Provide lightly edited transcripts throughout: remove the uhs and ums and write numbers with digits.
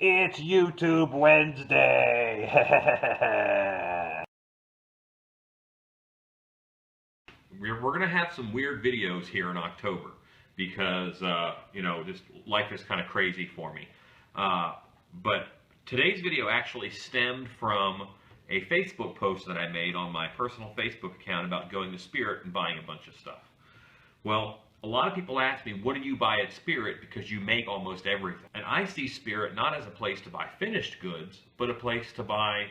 It's YouTube Wednesday. We're going to have some weird videos here in October because, just life is kind of crazy for me. But today's video actually stemmed from a Facebook post that I made on my personal Facebook account about going to Spirit and buying a bunch of stuff. Well, a lot of people ask me, what do you buy at Spirit because you make almost everything? And I see Spirit not as a place to buy finished goods, but a place to buy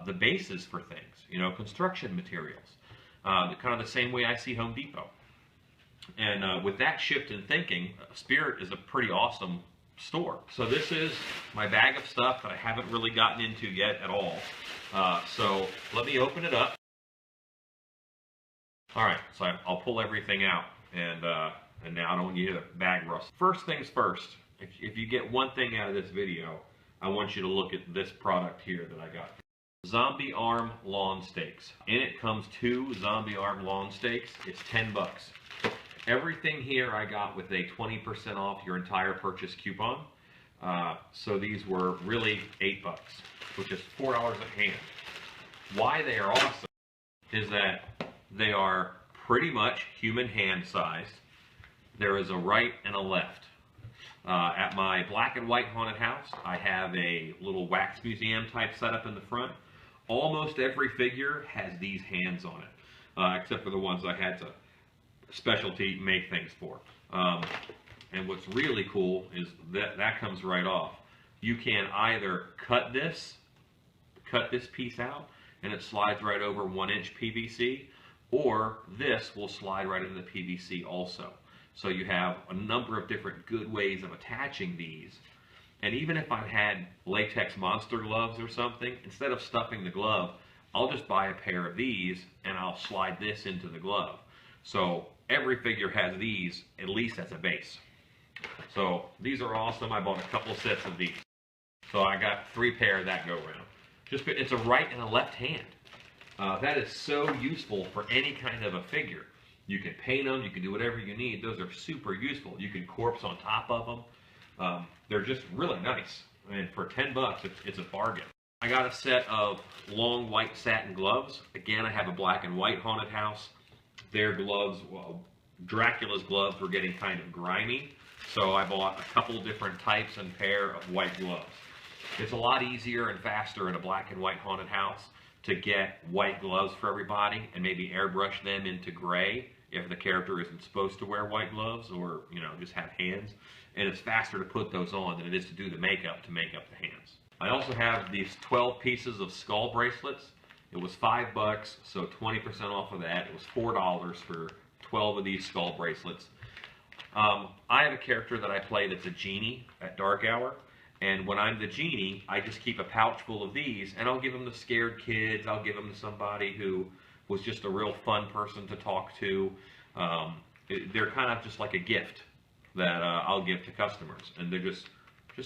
the bases for things, construction materials. Kind of the same way I see Home Depot. And with that shift in thinking, Spirit is a pretty awesome store. So this is my bag of stuff that I haven't really gotten into yet at all. So let me open it up. All right, so I'll pull everything out, and now I don't want you to hear the bag rust. First things first, if you get one thing out of this video, I want you to look at this product here that I got. Zombie arm lawn stakes. In it comes 2 zombie arm lawn stakes. It's 10 bucks. Everything here I got with a 20% off your entire purchase coupon. So these were really 8 bucks, which is $4 a hand. Why they are awesome is that they are pretty much human hand sized. There is a right and a left. At my black and white haunted house, I have a little wax museum type setup in the front. Almost every figure has these hands on it, except for the ones I had to specialty make things for. And what's really cool is that comes right off. You can either cut this piece out and it slides right over 1-inch PVC, or this will slide right into the PVC also. So you have a number of different good ways of attaching these. And even if I had latex monster gloves or something, instead of stuffing the glove, I'll just buy a pair of these and I'll slide this into the glove. So every figure has these at least as a base. So these are awesome. I bought a couple sets of these. So I got 3 pair that go around. It's a right and a left hand. That is so useful for any kind of a figure. You can paint them, you can do whatever you need. Those are super useful. You can corpse on top of them. They're just really nice. And for 10 bucks, it's a bargain. I got a set of long white satin gloves. Again, I have a black and white haunted house. Their gloves, well, Dracula's gloves were getting kind of grimy. So I bought a couple different types and pair of white gloves. It's a lot easier and faster in a black and white haunted house to get white gloves for everybody and maybe airbrush them into gray if the character isn't supposed to wear white gloves or, just have hands. And it's faster to put those on than it is to do the makeup to make up the hands. I also have these 12 pieces of skull bracelets. It was 5 bucks, so 20% off of that. It was $4 for 12 of these skull bracelets. I have a character that I play that's a genie at Dark Hour. And when I'm the genie, I just keep a pouch full of these, and I'll give them to scared kids. I'll give them to somebody who was just a real fun person to talk to. They're kind of just like a gift that I'll give to customers. And they're just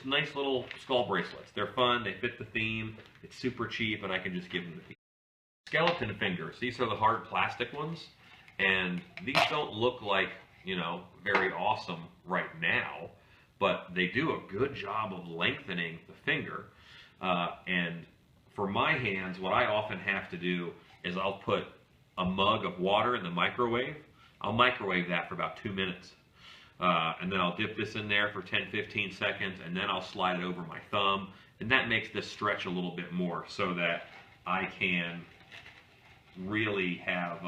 nice little skull bracelets. They're fun, they fit the theme, it's super cheap, and I can just give them to people. Skeleton fingers. These are the hard plastic ones. And these don't look like, very awesome right now. But they do a good job of lengthening the finger. And for my hands, what I often have to do is I'll put a mug of water in the microwave. I'll microwave that for about 2 minutes. And then I'll dip this in there for 10-15 seconds, and then I'll slide it over my thumb. And that makes this stretch a little bit more so that I can really have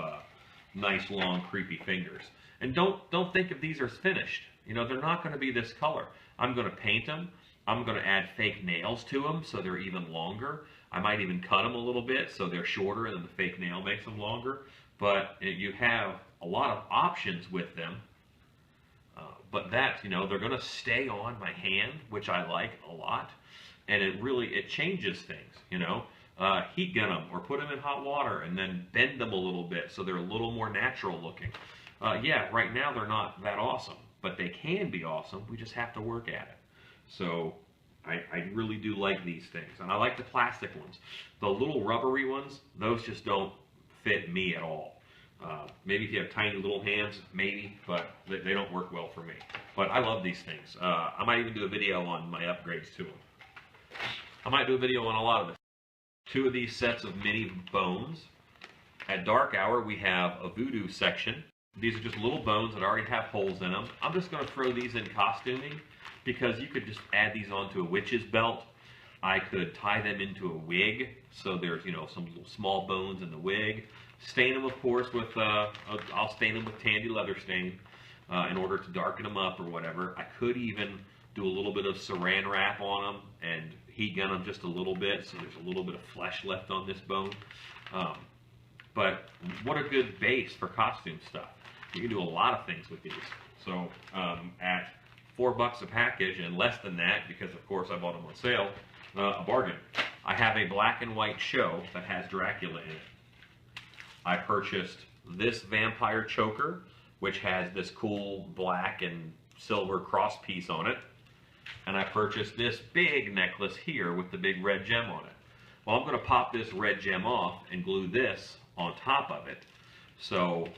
nice, long, creepy fingers. And don't think of these as finished. They're not going to be this color. I'm going to paint them. I'm going to add fake nails to them so they're even longer. I might even cut them a little bit so they're shorter and then the fake nail makes them longer. But you have a lot of options with them. But they're going to stay on my hand, which I like a lot. And it changes things, Heat gun them or put them in hot water and then bend them a little bit so they're a little more natural looking. Yeah, right now they're not that awesome, but they can be awesome. We just have to work at it. So I really do like these things. And I like the plastic ones. The little rubbery ones, those just don't fit me at all. Maybe if you have tiny little hands, maybe, but they don't work well for me. But I love these things. I might even do a video on my upgrades to them. I might do a video on a lot of this. 2 of these sets of mini bones. At Dark Hour, we have a voodoo section. These are just little bones that already have holes in them. I'm just going to throw these in costuming because you could just add these onto a witch's belt. I could tie them into a wig, so there's, you know, some little small bones in the wig. Stain them, of course, with, I'll stain them with Tandy leather stain in order to darken them up or whatever. I could even do a little bit of saran wrap on them and heat gun them just a little bit, so there's a little bit of flesh left on this bone. But what a good base for costume stuff. You can do a lot of things with these. So at $4 a package and less than that, because of course I bought them on sale, a bargain. I have a black and white show that has Dracula in it. I purchased this vampire choker, which has this cool black and silver cross piece on it. And I purchased this big necklace here with the big red gem on it. Well, I'm going to pop this red gem off and glue this on top of it. So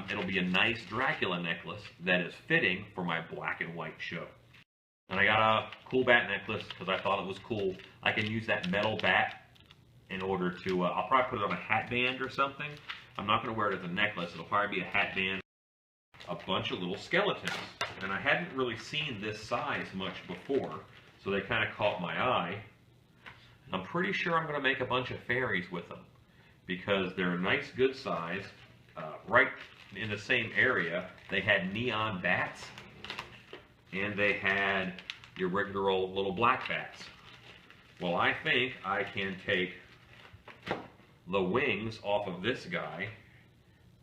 it'll be a nice Dracula necklace that is fitting for my black and white show. And I got a cool bat necklace because I thought it was cool. I can use that metal bat in order to, I'll probably put it on a hat band or something. I'm not going to wear it as a necklace. It'll probably be a hat band. A bunch of little skeletons. And I hadn't really seen this size much before, so they kind of caught my eye. I'm pretty sure I'm going to make a bunch of fairies with them because they're a nice, good size. Right in the same area, they had neon bats, and they had your regular old little black bats. Well, I think I can take the wings off of this guy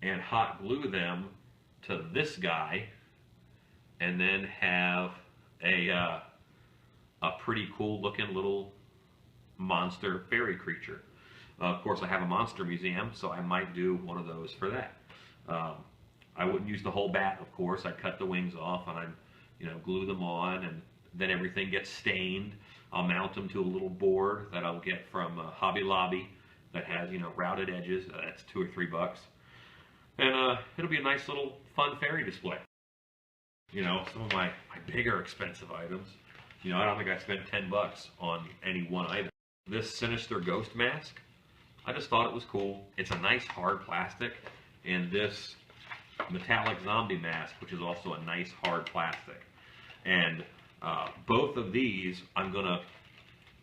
and hot glue them to this guy, and then have a pretty cool looking little monster fairy creature. Of course, I have a monster museum, so I might do one of those for that. I wouldn't use the whole bat, of course. I'd cut the wings off and I'd, you know, glue them on, and then everything gets stained. I'll mount them to a little board that I'll get from Hobby Lobby that has, you know, routed edges. That's $2 or $3. And it'll be a nice little fun fairy display. You know, some of my bigger expensive items, you know, I don't think I spent $10 on any one item. This sinister ghost mask, I just thought it was cool. It's a nice hard plastic, and this metallic zombie mask, which is also a nice hard plastic. And both of these I'm going to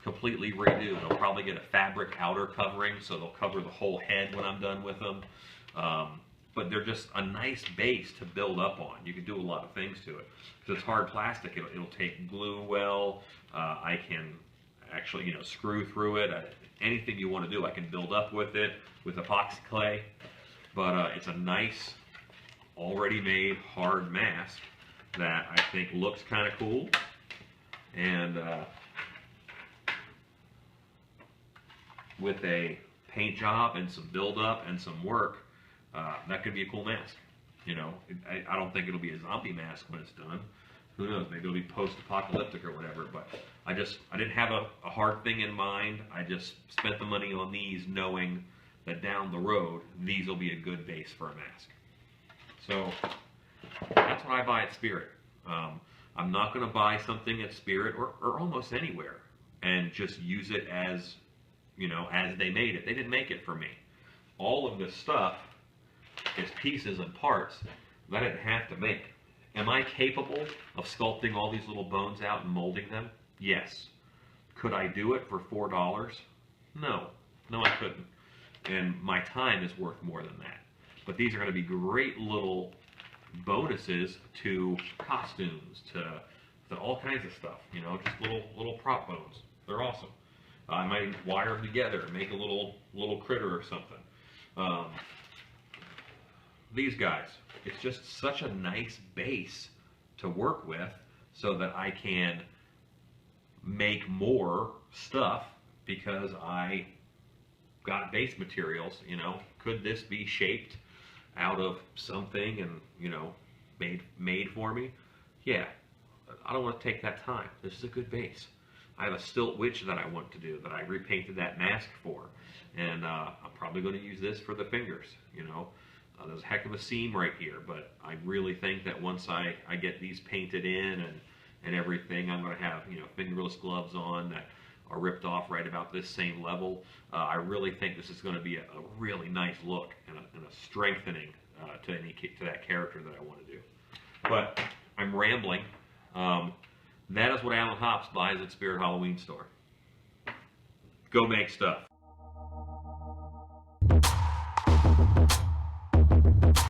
completely redo. They'll probably get a fabric outer covering, so they'll cover the whole head when I'm done with them. But they're just a nice base to build up on. You can do a lot of things to it. Because it's hard plastic, it'll take glue well. I can actually, you know, screw through it. Anything you want to do, I can build up with it with epoxy clay. But it's a nice, already made hard mask that I think looks kind of cool. And with a paint job and some build up and some work, that could be a cool mask. You know, I don't think it'll be a zombie mask when it's done. Who knows? Maybe it'll be post-apocalyptic or whatever. But I didn't have a hard thing in mind. I just spent the money on these, knowing that down the road these will be a good base for a mask. So that's what I buy at Spirit. I'm not going to buy something at Spirit or almost anywhere and just use it as, you know, as they made it. They didn't make it for me. All of this stuff is pieces and parts that I didn't have to make. Am I capable of sculpting all these little bones out and molding them? Yes. Could I do it for $4? No. No, I couldn't. And my time is worth more than that. But these are going to be great little bonuses to costumes, to all kinds of stuff. You know, just little prop bones. They're awesome. I might wire them together and make a little critter or something. These guys, it's just such a nice base to work with so that I can make more stuff because I got base materials. You know, could this be shaped out of something and, you know, made for me? Yeah, I don't want to take that time. This is a good base. I have a stilt witch that I want to do that I repainted that mask for, and I'm probably going to use this for the fingers. You know, there's a heck of a seam right here, but I really think that once I get these painted in and everything, I'm going to have, you know, fingerless gloves on that are ripped off right about this same level. I really think this is going to be a really nice look and a strengthening to that character that I want to do. But I'm rambling. That is what Alan Hops buys at Spirit Halloween store. Go make stuff.